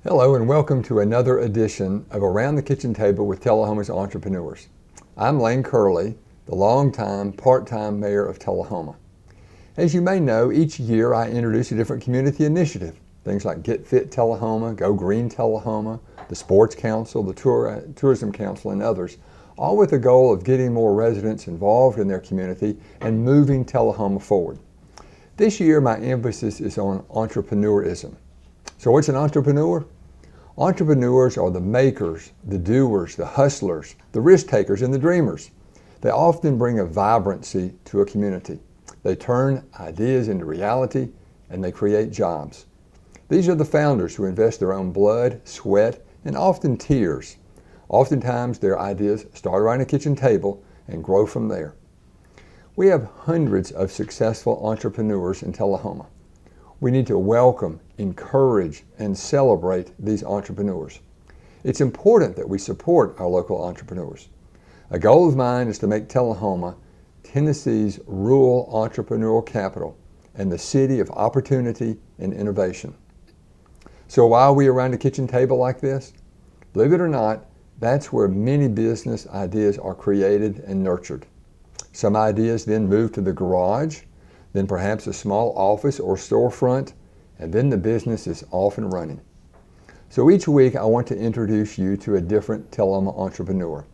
Hello and welcome to another edition of Around the Kitchen Table with Tullahoma's Entrepreneurs. I'm Lane Curley, the longtime part-time mayor of Tullahoma. As you may know, each year I introduce a different community initiative. Things like Get Fit Tullahoma, Go Green Tullahoma, the Sports Council, the Tourism Council, and others, all with the goal of getting more residents involved in their community and moving Tullahoma forward. This year my emphasis is on entrepreneurism. So what's an entrepreneur? Entrepreneurs are the makers, the doers, the hustlers, the risk takers, and the dreamers. They often bring a vibrancy to a community. They turn ideas into reality, and they create jobs. These are the founders who invest their own blood, sweat, and often tears. Oftentimes their ideas start around a kitchen table and grow from there. We have hundreds of successful entrepreneurs in Tullahoma. We need to welcome, encourage, and celebrate these entrepreneurs. It's important that we support our local entrepreneurs. A goal of mine is to make Tullahoma Tennessee's rural entrepreneurial capital and the city of opportunity and innovation. So why are we around a kitchen table like this? Believe it or not, that's where many business ideas are created and nurtured. Some ideas then move to the garage, then perhaps a small office or storefront, and then the business is off and running. So each week I want to introduce you to a different Tullahoma entrepreneur,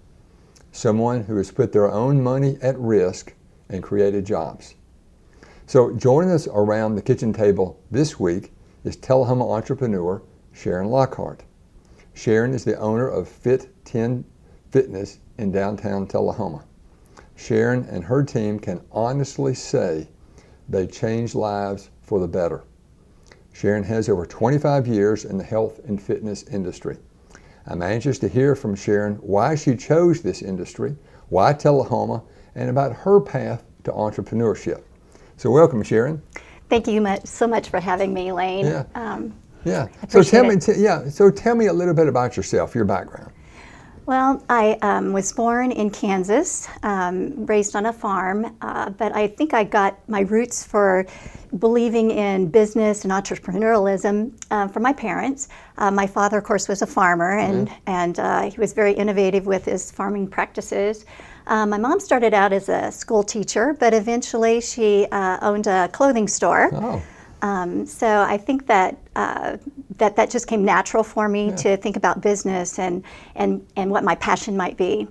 someone who has put their own money at risk and created jobs. So joining us around the kitchen table this week is Tullahoma entrepreneur Sharon Lockhart. Sharon is the owner of Fit 10 Fitness in downtown Tullahoma. Sharon and her team can honestly say they change lives for the better. Sharon has over 25 years in the health and fitness industry. I'm anxious to hear from Sharon why she chose this industry, why Tullahoma, and about her path to entrepreneurship. So welcome, Sharon. Thank you so much for having me, Lane. Yeah. So tell me a little bit about yourself, your background. Well, I was born in Kansas, raised on a farm, but I think I got my roots for believing in business and entrepreneurialism from my parents. My father, of course, was a farmer, and he was very innovative with his farming practices. My mom started out as a school teacher, but eventually she owned a clothing store. Oh. So I think that that just came natural for me to think about business and what my passion might be.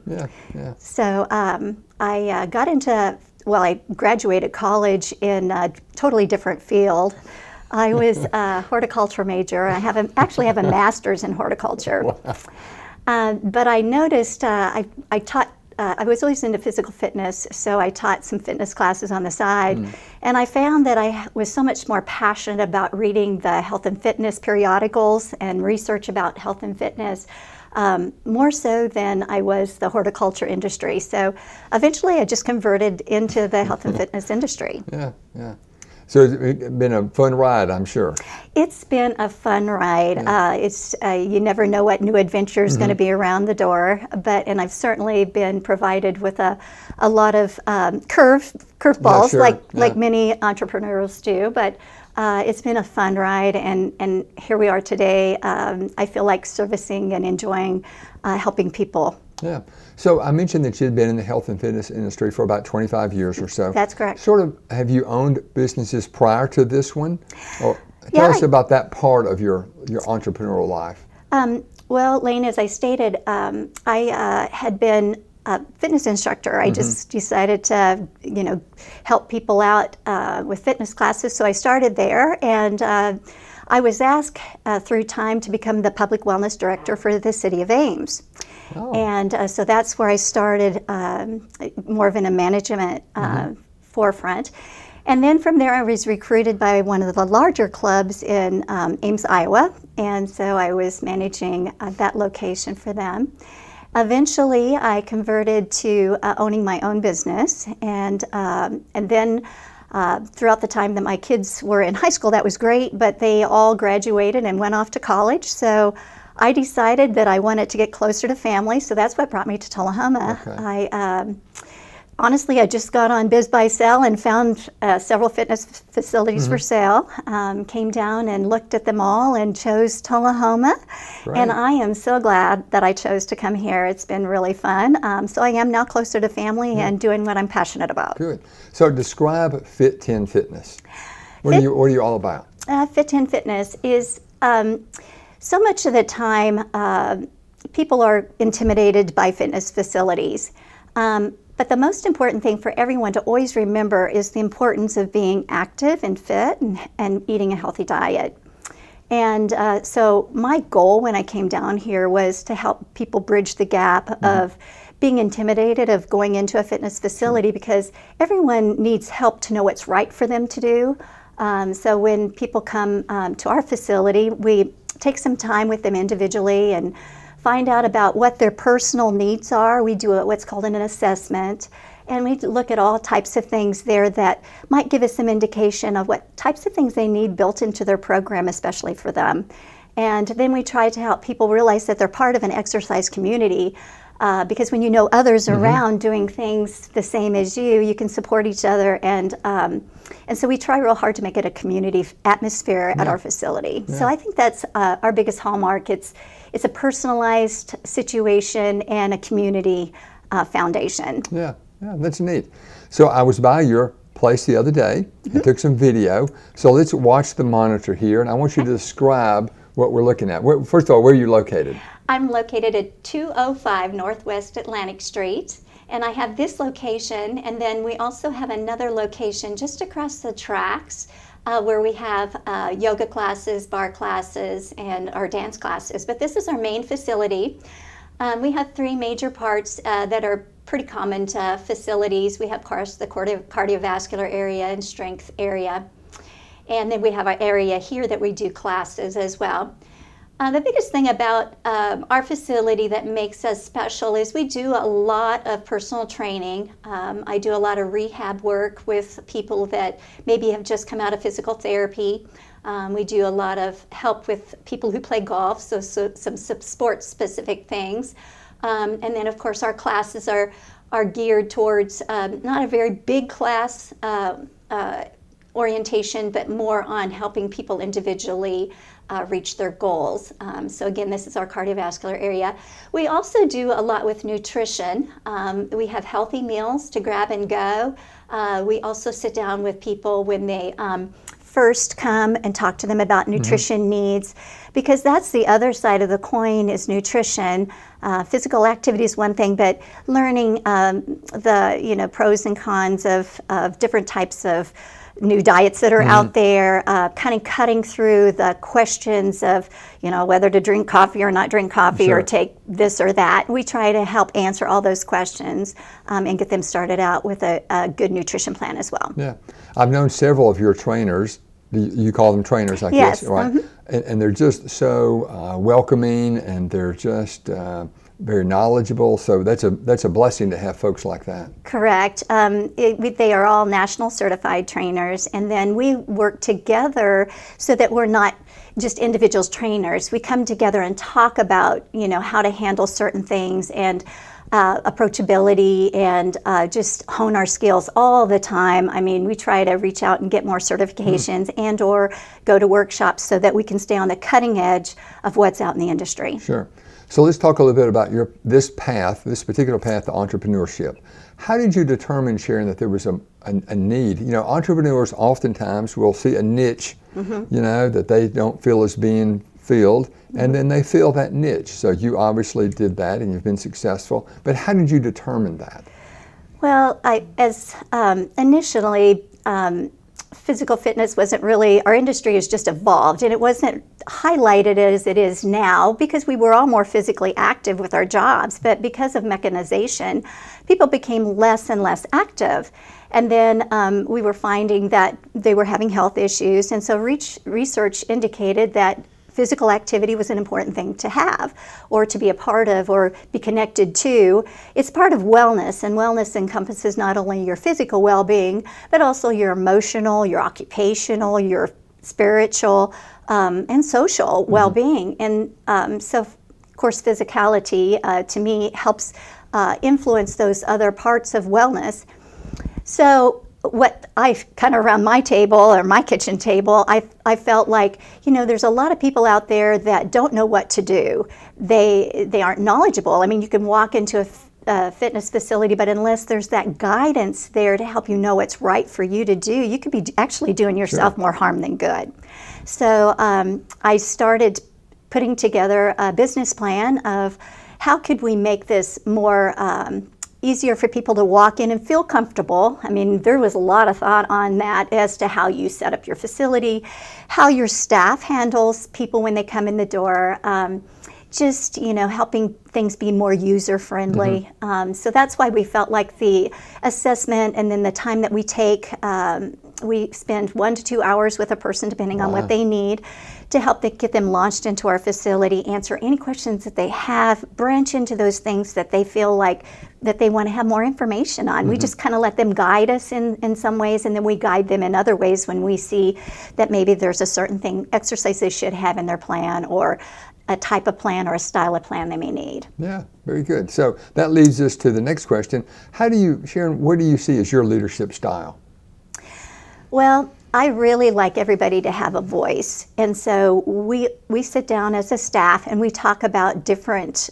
So I got into, I graduated college in a totally different field. I was a horticulture major. I actually have a master's in horticulture. Wow. But I noticed I taught. I was always into physical fitness, so I taught some fitness classes on the side. And I found that I was so much more passionate about reading the health and fitness periodicals and research about health and fitness, more so than I was the horticulture industry. So eventually I just converted into the health and fitness industry. Yeah. So it's been a fun ride, I'm sure. It's been a fun ride. You never know what new adventure is going to be around the door, and I've certainly been provided with a lot of curveballs, like many entrepreneurs do. But it's been a fun ride, and here we are today. I feel like servicing and enjoying helping people. Yeah. So I mentioned that you'd been in the health and fitness industry for about 25 years or so. That's correct. Sort of, have you owned businesses prior to this one? Or tell us about that part of your entrepreneurial life. Well, Lane, as I stated, I had been a fitness instructor. I just decided to, help people out with fitness classes. So I started there, and I was asked through time to become the public wellness director for the city of Ames. Oh. And so that's where I started more of in a management forefront. And then from there I was recruited by one of the larger clubs in Ames, Iowa. And so I was managing that location for them. Eventually I converted to owning my own business. And then throughout the time that my kids were in high school, that was great, but they all graduated and went off to college. So I decided that I wanted to get closer to family, so that's what brought me to Tullahoma. Okay. honestly, I just got on Biz Buy Sell and found several fitness facilities for sale. Came down and looked at them all and chose Tullahoma. Right. And I am so glad that I chose to come here. It's been really fun. So I am now closer to family and doing what I'm passionate about. Good. So describe Fit 10 Fitness. What are you all about? Fit 10 Fitness is so much of the time people are intimidated by fitness facilities. But the most important thing for everyone to always remember is the importance of being active and fit and eating a healthy diet. And so my goal when I came down here was to help people bridge the gap of being intimidated of going into a fitness facility because everyone needs help to know what's right for them to do. So when people come to our facility, we take some time with them individually and find out about what their personal needs are. We do what's called an assessment, and we look at all types of things there that might give us some indication of what types of things they need built into their program, especially for them. And then we try to help people realize that they're part of an exercise community, because when you know others around doing things the same as you can support each other, and so we try real hard to make it a community atmosphere at our facility. So I think that's our biggest hallmark. It's a personalized situation and a community foundation. Yeah, that's neat. So I was by your place the other day and took some video. So let's watch the monitor here, and I want you to describe what we're looking at. First of all, where are you located? I'm located at 205 Northwest Atlantic Street, and I have this location, and then we also have another location just across the tracks where we have yoga classes, bar classes, and our dance classes. But this is our main facility. We have three major parts that are pretty common to facilities. We have, of course, the cardiovascular area and strength area. And then we have our area here that we do classes as well. The biggest thing about our facility that makes us special is we do a lot of personal training. I do a lot of rehab work with people that maybe have just come out of physical therapy. We do a lot of help with people who play golf, so some sports-specific things. And then, of course, our classes are geared towards not a very big class orientation, but more on helping people individually reach their goals. So again, this is our cardiovascular area. We also do a lot with nutrition. We have healthy meals to grab and go. We also sit down with people when they first come and talk to them about nutrition needs, because that's the other side of the coin is nutrition. Physical activity is one thing, but learning the pros and cons of different types of new diets that are out there, kind of cutting through the questions of, whether to drink coffee or not drink coffee or take this or that. We try to help answer all those questions and get them started out with a good nutrition plan as well. Yeah, I've known several of your trainers. You call them trainers, I guess, right? And they're just so welcoming, and they're just very knowledgeable. So that's a blessing to have folks like that. Correct. They are all national certified trainers, and then we work together so that we're not just individuals trainers. We come together and talk about how to handle certain things and approachability and just hone our skills all the time. I mean, we try to reach out and get more certifications and or go to workshops so that we can stay on the cutting edge of what's out in the industry. Sure. So let's talk a little bit about this particular path to entrepreneurship. How did you determine, Sharon, that there was a need? Entrepreneurs oftentimes will see a niche, that they don't feel is being filled, and then they fill that niche. So you obviously did that, and you've been successful. But how did you determine that? Well, initially, physical fitness wasn't really, our industry has just evolved, and it wasn't highlighted as it is now because we were all more physically active with our jobs. But because of mechanization, people became less and less active. And then we were finding that they were having health issues. And so research indicated that physical activity was an important thing to have or to be a part of or be connected to. It's part of wellness, and wellness encompasses not only your physical well-being, but also your emotional, your occupational, your spiritual, and social well-being. And so, of course, physicality to me helps influence those other parts of wellness. So what I kind of around my table or my kitchen table, I felt like, there's a lot of people out there that don't know what to do. They aren't knowledgeable. I mean, you can walk into a fitness facility, but unless there's that guidance there to help you know what's right for you to do, you could be actually doing yourself more harm than good. So I started putting together a business plan of how could we make this more easier for people to walk in and feel comfortable. I mean, there was a lot of thought on that as to how you set up your facility, how your staff handles people when they come in the door, just, helping things be more user-friendly. So that's why we felt like the assessment and then the time that we take, we spend 1 to 2 hours with a person depending on what they need to help get them launched into our facility, answer any questions that they have, branch into those things that they feel like that they want to have more information on. We just kind of let them guide us in some ways, and then we guide them in other ways when we see that maybe there's a certain exercise they should have in their plan, or a type of plan or a style of plan they may need. Yeah, very good. So that leads us to the next question. Sharon, what do you see as your leadership style? Well, I really like everybody to have a voice. And so we sit down as a staff and we talk about different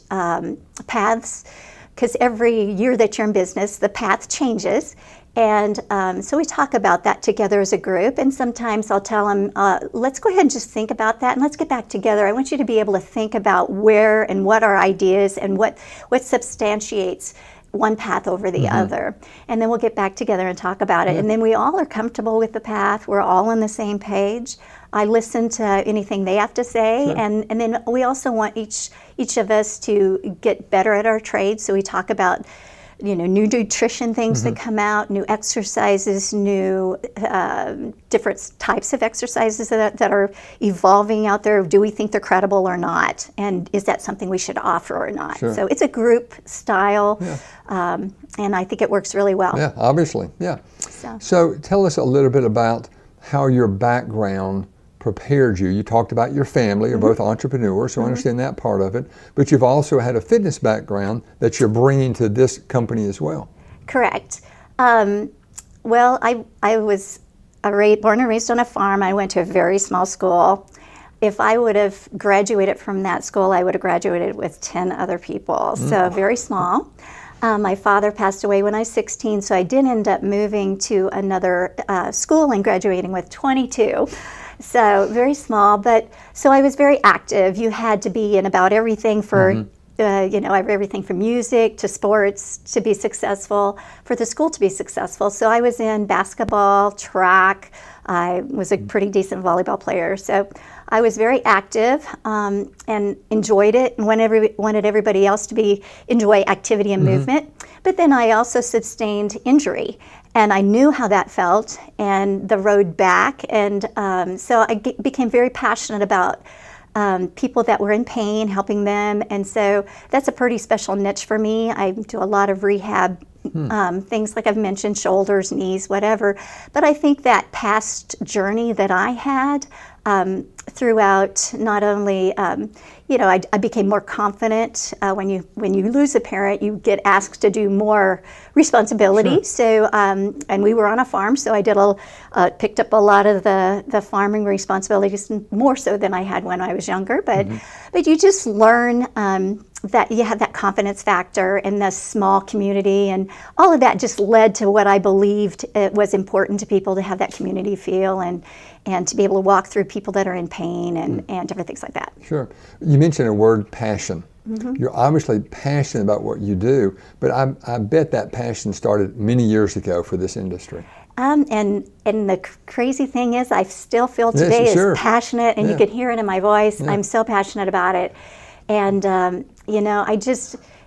paths, because every year that you're in business, the path changes. And so we talk about that together as a group. And sometimes I'll tell them, let's go ahead and just think about that and let's get back together. I want you to be able to think about where and what our ideas and what substantiates one path over the other. And then we'll get back together and talk about it. And then we all are comfortable with the path. We're all on the same page. I listen to anything they have to say. Sure. And then we also want each of us to get better at our trade. So we talk about new nutrition things that come out, new exercises, new different types of exercises that are evolving out there. Do we think they're credible or not? And is that something we should offer or not? Sure. So it's a group style, and I think it works really well. Yeah, obviously, yeah. So tell us a little bit about how your background prepared you. You talked about your family, you're both entrepreneurs, so I understand that part of it, but you've also had a fitness background that you're bringing to this company as well. Correct. Well, I was born and raised on a farm. I went to a very small school. If I would have graduated from that school, I would have graduated with 10 other people, so very small. My father passed away when I was 16, so I did end up moving to another school and graduating with 22. So very small, but so I was very active. You had to be in about everything for, everything from music to sports to be successful, for the school to be successful. So I was in basketball, track. I was a pretty decent volleyball player. So I was very active and enjoyed it and wanted everybody else to enjoy activity and movement. But then I also sustained injury. And I knew how that felt and the road back. And so I became very passionate about people that were in pain, helping them. And so that's a pretty special niche for me. I do a lot of rehab things like I've mentioned, shoulders, knees, whatever. But I think that past journey that I had throughout not only, I became more confident. When you lose a parent, you get asked to do more responsibility. Sure. So, and we were on a farm, so I picked up a lot of the farming responsibilities, more so than I had when I was younger. But you just learn that you have that confidence factor in this small community, and all of that just led to what I believed it was important to people, to have that community feel and to be able to walk through people that are in pain and different things like that. Sure. You mentioned a word, passion. You're obviously passionate about what you do, but I bet that passion started many years ago for this industry. And the crazy thing is, I still feel today as passionate, and you can hear it in my voice. I'm so passionate about it. And,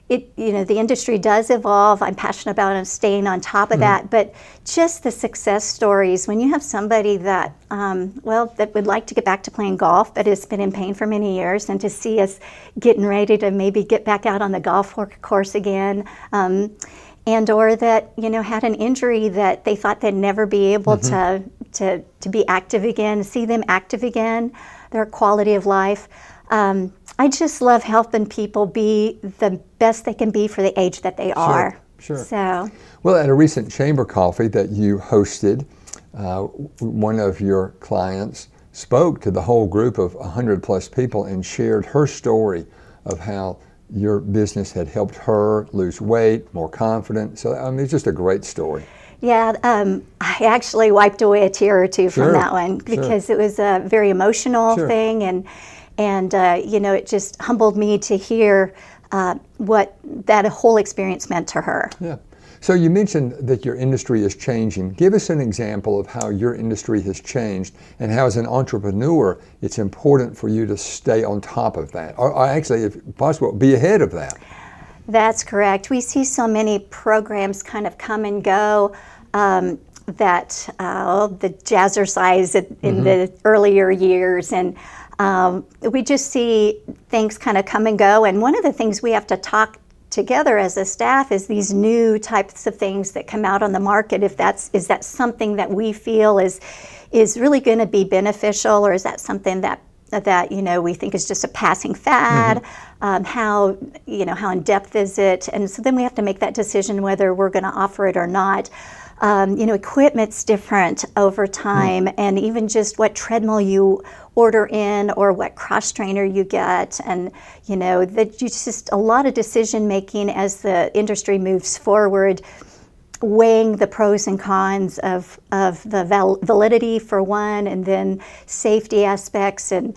the industry does evolve. I'm passionate about it, staying on top of that. But just the success stories, when you have somebody that, that would like to get back to playing golf, but has been in pain for many years, and to see us getting ready to maybe get back out on the golf course again, and or that, had an injury that they thought they'd never be able to be active again, see them active again, their quality of life. I just love helping people be the best they can be for the age that they are. Sure. So, well, at a recent chamber coffee that you hosted, one of your clients spoke to the whole group of 100 plus people and shared her story of how your business had helped her lose weight, more confident. So, I mean, it's just a great story. Yeah, I actually wiped away a tear or two from that one because it was a very emotional thing, and you know, it just humbled me to hear what that whole experience meant to her. Yeah. So you mentioned that your industry is changing. Give us an example of how your industry has changed and how, as an entrepreneur, it's important for you to stay on top of that, or actually, if possible, be ahead of that. That's correct. We see so many programs kind of come and go that the jazzercise in the earlier years, and we just see things kind of come and go. And one of the things we have to talk together as a staff is these new types of things that come out on the market. Is that something that we feel is really going to be beneficial, or is that something that you know, we think is just a passing fad? How in depth is it? And so then we have to make that decision whether we're going to offer it or not. You know, equipment's different over time, and even just what treadmill you order in or what cross trainer you get, and you know, that you just a lot of decision making as the industry moves forward, weighing the pros and cons of the validity for one, and then safety aspects, and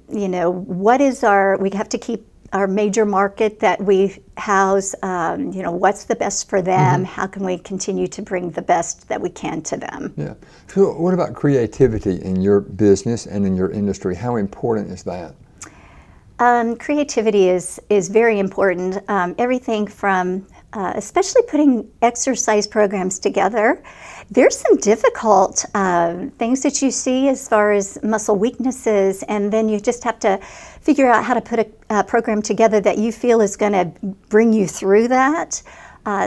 you know, we have to keep our major market that we house, you know, what's the best for them? How can we continue to bring the best that we can to them? Yeah. So what about creativity in your business and in your industry? How important is that? Creativity is very important. Everything from especially putting exercise programs together. There's some difficult things that you see as far as muscle weaknesses, and then you just have to figure out how to put a program together that you feel is going to bring you through that.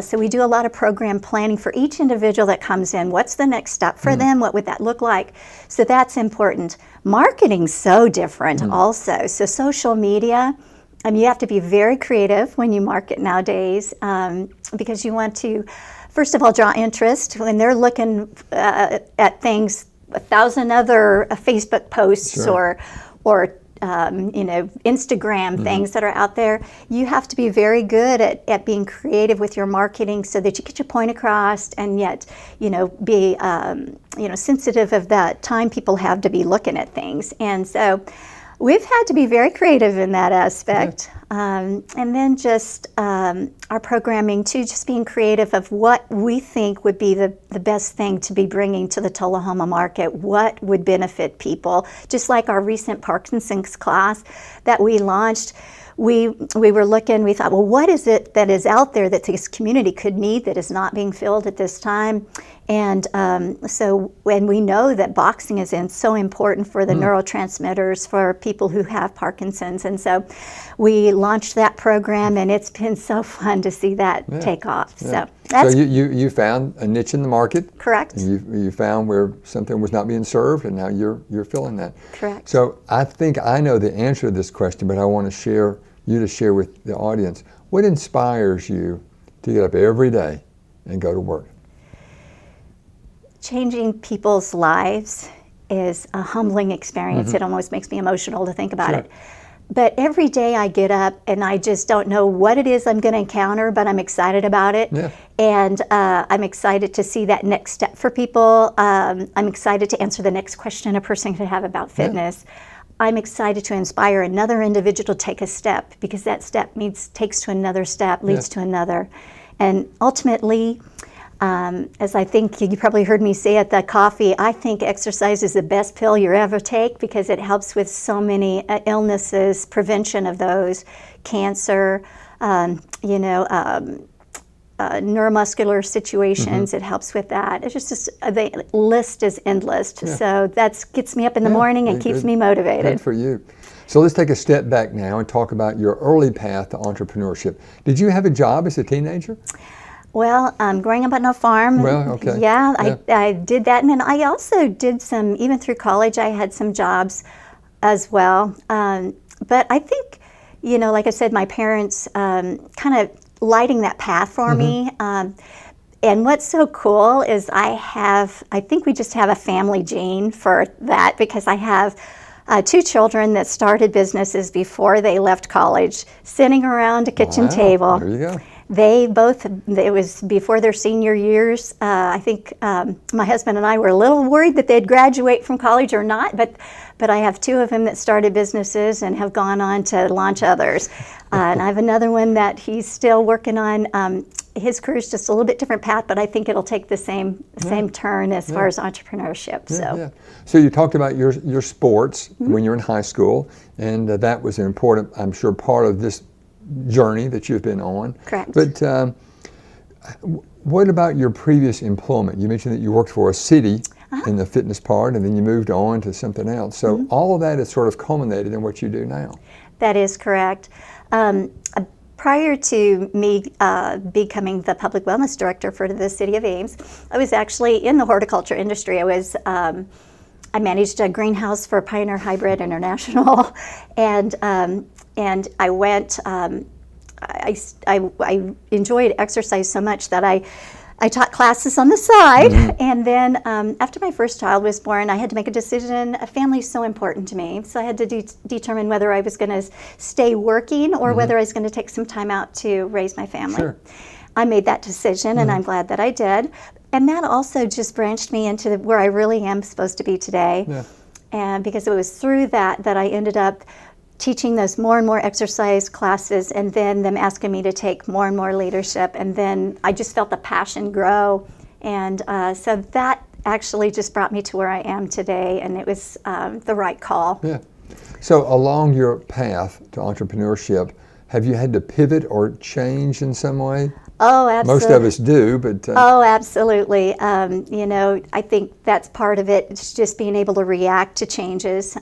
So we do a lot of program planning for each individual that comes in. What's the next step for them? What would that look like? So that's important. Marketing's so different also. So social media, you have to be very creative when you market nowadays, because you want to, first of all, draw interest. When they're looking at things, 1,000 other Facebook posts or you know, Instagram things that are out there, you have to be very good at being creative with your marketing so that you get your point across, and yet, you know, be you know, sensitive of that time people have to be looking at things. And so we've had to be very creative in that aspect. And then just our programming too, just being creative of what we think would be the best thing to be bringing to the Tullahoma market, what would benefit people. Just like our recent Parkinson's class that we launched, we were looking, we thought, well, what is it that is out there that this community could need that is not being filled at this time? And so when we know that boxing is so important for the neurotransmitters for people who have Parkinson's, and so we launched that program, and it's been so fun to see that take off. So that's you found a niche in the market. Correct. And you found where something was not being served, and now you're filling that. Correct. So I think I know the answer to this question, but I want to share with the audience. What inspires you to get up every day and go to work? Changing people's lives is a humbling experience. It almost makes me emotional to think about it. But every day I get up and I just don't know what it is I'm going to encounter, but I'm excited about it. And I'm excited to see that next step for people. I'm excited to answer the next question a person could have about fitness. I'm excited to inspire another individual to take a step, because that step takes to another step, leads to another. And ultimately, as I think you probably heard me say at the coffee, I think exercise is the best pill you ever take, because it helps with so many illnesses, prevention of those, cancer, you know, neuromuscular situations. It helps with that. It's just the list is endless. So that gets me up in the morning and keeps me motivated. Good for you. So let's take a step back now and talk about your early path to entrepreneurship. Did you have a job as a teenager? Well, growing up on a farm, I did that. And then I also did some, even through college, I had some jobs as well. but I think, like I said, my parents kind of lighting that path for me. And what's so cool is I think we just have a family gene for that, because I have 2 children that started businesses before they left college, sitting around a kitchen table. There you go. It was before their senior years. I think my husband and I were a little worried that they'd graduate from college or not, but I have 2 of them that started businesses and have gone on to launch others. And I have another one that he's still working on. His career's just a little bit different path, but I think it'll take the same turn as far as entrepreneurship. So you talked about your sports when you were in high school, and that was an important, I'm sure, part of this journey that you've been on. Correct. But what about your previous employment? You mentioned that you worked for a city in the fitness part, and then you moved on to something else. So all of that is sort of culminated in what you do now. That is correct. Prior to me becoming the public wellness director for the city of Ames, I was actually in the horticulture industry. I managed a greenhouse for Pioneer Hybrid International, and I went. I enjoyed exercise so much that I taught classes on the side, and then after my first child was born, I had to make a decision. Family is so important to me, so I had to determine whether I was going to stay working or whether I was going to take some time out to raise my family. Sure. I made that decision, and I'm glad that I did. And that also just branched me into where I really am supposed to be today. Yeah. And because it was through that I ended up teaching those more and more exercise classes, and then them asking me to take more and more leadership, and then I just felt the passion grow, and so that actually just brought me to where I am today, and it was the right call. Yeah. So along your path to entrepreneurship, have you had to pivot or change in some way? Oh, absolutely. Most of us do, but... Oh, absolutely. I think that's part of it. It's just being able to react to changes.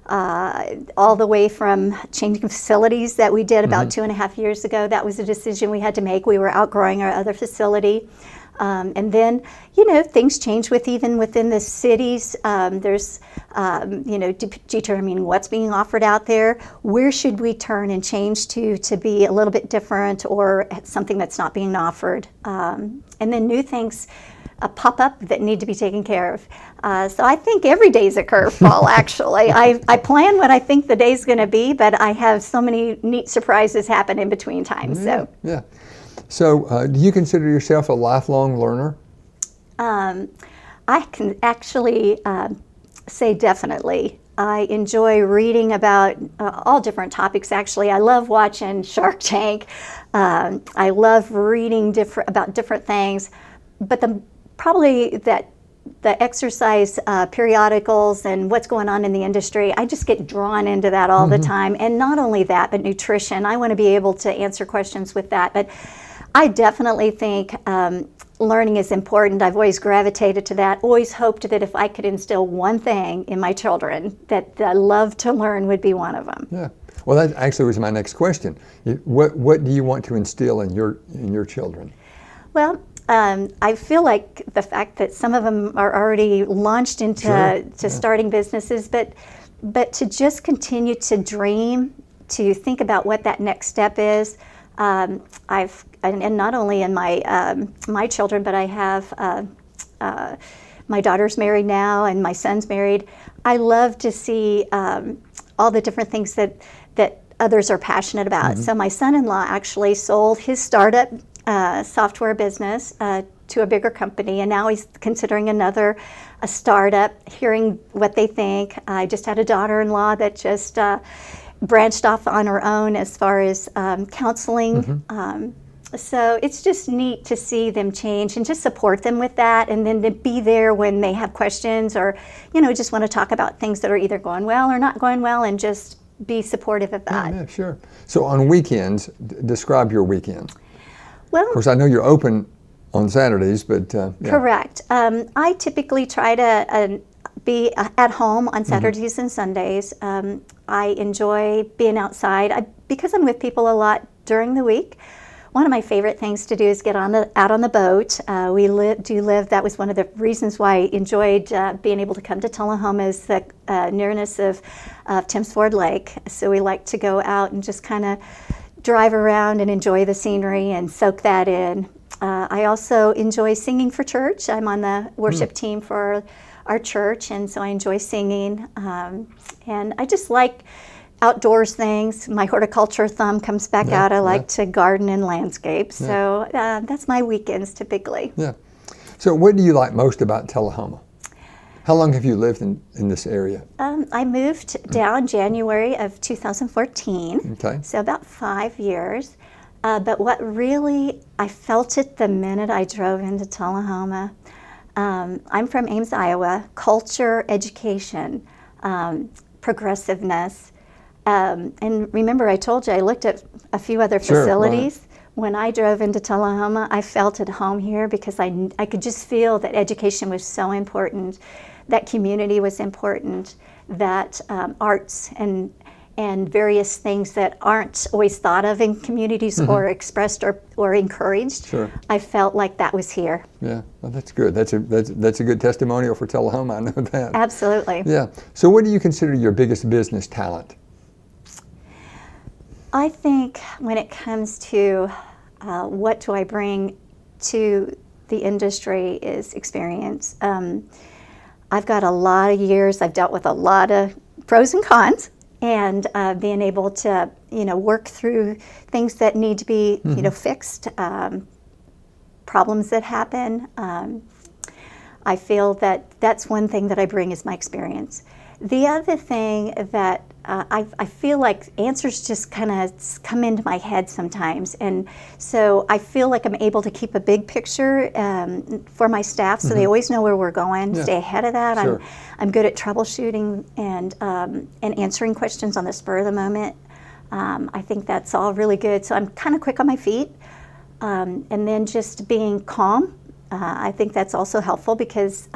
All the way from changing facilities that we did about 2.5 years ago. That was a decision we had to make. We were outgrowing our other facility. And then, things change even within the cities. There's, determining what's being offered out there. Where should we turn and change to be a little bit different, or something that's not being offered? And then new things pop up that need to be taken care of. So I think every day is a curveball, actually. I plan what I think the day's going to be, but I have so many neat surprises happen in between times. Yeah. So do you consider yourself a lifelong learner? I can actually say definitely. I enjoy reading about all different topics, actually. I love watching Shark Tank. I love reading about different things. But probably the exercise periodicals and what's going on in the industry, I just get drawn into that all the time. And not only that, but nutrition. I want to be able to answer questions with that. But I definitely think learning is important. I've always gravitated to that, always hoped that if I could instill one thing in my children, that the love to learn would be one of them. Yeah. Well, that actually was my next question. What do you want to instill in your children? Well, I feel like the fact that some of them are already launched into starting businesses, but to just continue to dream, to think about what that next step is. And not only in my children, but I have my daughter's married now, and my son's married. I love to see all the different things that others are passionate about. So my son-in-law actually sold his startup software business to a bigger company, and now he's considering a startup, hearing what they think. I just had a daughter-in-law that just branched off on her own as far as counseling. So it's just neat to see them change and just support them with that, and then to be there when they have questions or, just want to talk about things that are either going well or not going well, and just be supportive of that. Yeah, sure. So on weekends, describe your weekend. Well, of course, I know you're open on Saturdays, but correct. I typically try to be at home on Saturdays and Sundays. I enjoy being outside because I'm with people a lot during the week. One of my favorite things to do is get out on the boat. We live. That was one of the reasons why I enjoyed being able to come to Tullahoma, is the nearness of Timms Ford Lake. So we like to go out and just kind of drive around and enjoy the scenery and soak that in. I also enjoy singing for church. I'm on the worship team for our church, and so I enjoy singing. And I just like outdoors things. My horticulture thumb comes back out. I like to garden and landscape. So that's my weekends typically. Yeah. So what do you like most about Tullahoma? How long have you lived in this area? I moved down January of 2014. Okay. So about 5 years. But what really, I felt it the minute I drove into Tullahoma. I'm from Ames, Iowa. Culture, education, progressiveness. And remember, I told you I looked at a few other facilities. Right. When I drove into Tullahoma, I felt at home here because I could just feel that education was so important, that community was important, that arts and various things that aren't always thought of in communities or expressed or encouraged. Sure. I felt like that was here. Yeah, well, that's good. That's a good testimonial for Tullahoma. I know that. Absolutely. Yeah. So what do you consider your biggest business talent? I think when it comes to what do I bring to the industry is experience. I've got a lot of years. I've dealt with a lot of pros and cons. And being able to, work through things that need to be, fixed, problems that happen. I feel that that's one thing that I bring is my experience. The other thing that I feel like answers just kind of come into my head sometimes. And so I feel like I'm able to keep a big picture for my staff so they always know where we're going, stay ahead of that. Sure. I'm good at troubleshooting and answering questions on the spur of the moment. I think that's all really good. So I'm kind of quick on my feet. And then just being calm. I think that's also helpful because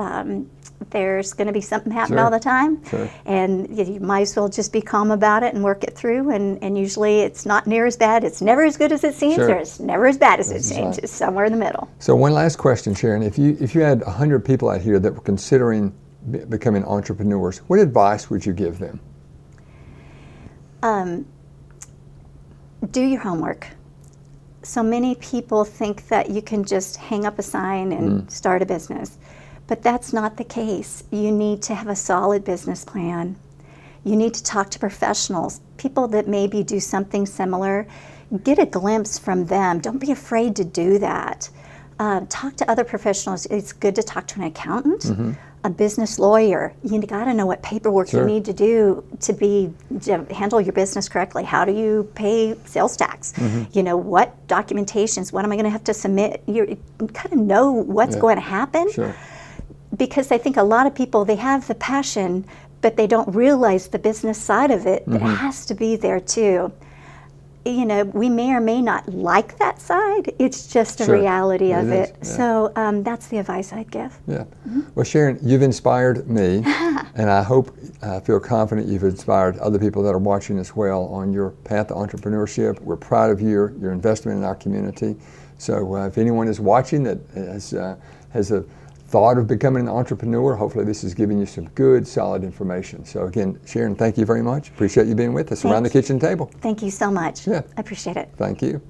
there's going to be something happening all the time. Sure. And you might as well just be calm about it and work it through. And usually it's not near as bad. It's never as good as it seems, or it's never as bad as it seems. It's somewhere in the middle. So one last question, Sharon. If you had 100 people out here that were considering becoming entrepreneurs, what advice would you give them? Do your homework. So many people think that you can just hang up a sign and start a business, but that's not the case. You need to have a solid business plan. You need to talk to professionals, people that maybe do something similar. Get a glimpse from them. Don't be afraid to do that. Talk to other professionals. It's good to talk to an accountant, a business lawyer. You got to know what paperwork you need to do to handle your business correctly. How do you pay sales tax? What documentations? What am I going to have to submit? You kind of know what's going to happen. Sure. Because I think a lot of people, they have the passion, but they don't realize the business side of it that has to be there too. We may or may not like that side. It's just a reality of it. Yeah. So that's the advice I'd give. Yeah. Well, Sharon, you've inspired me, and I feel confident you've inspired other people that are watching as well on your path to entrepreneurship. We're proud of your investment in our community. So if anyone is watching that has a thought of becoming an entrepreneur, hopefully this is giving you some good, solid information. So again, Sharon, thank you very much. Appreciate you being with us around the kitchen table. Thank you so much. Yeah. I appreciate it. Thank you.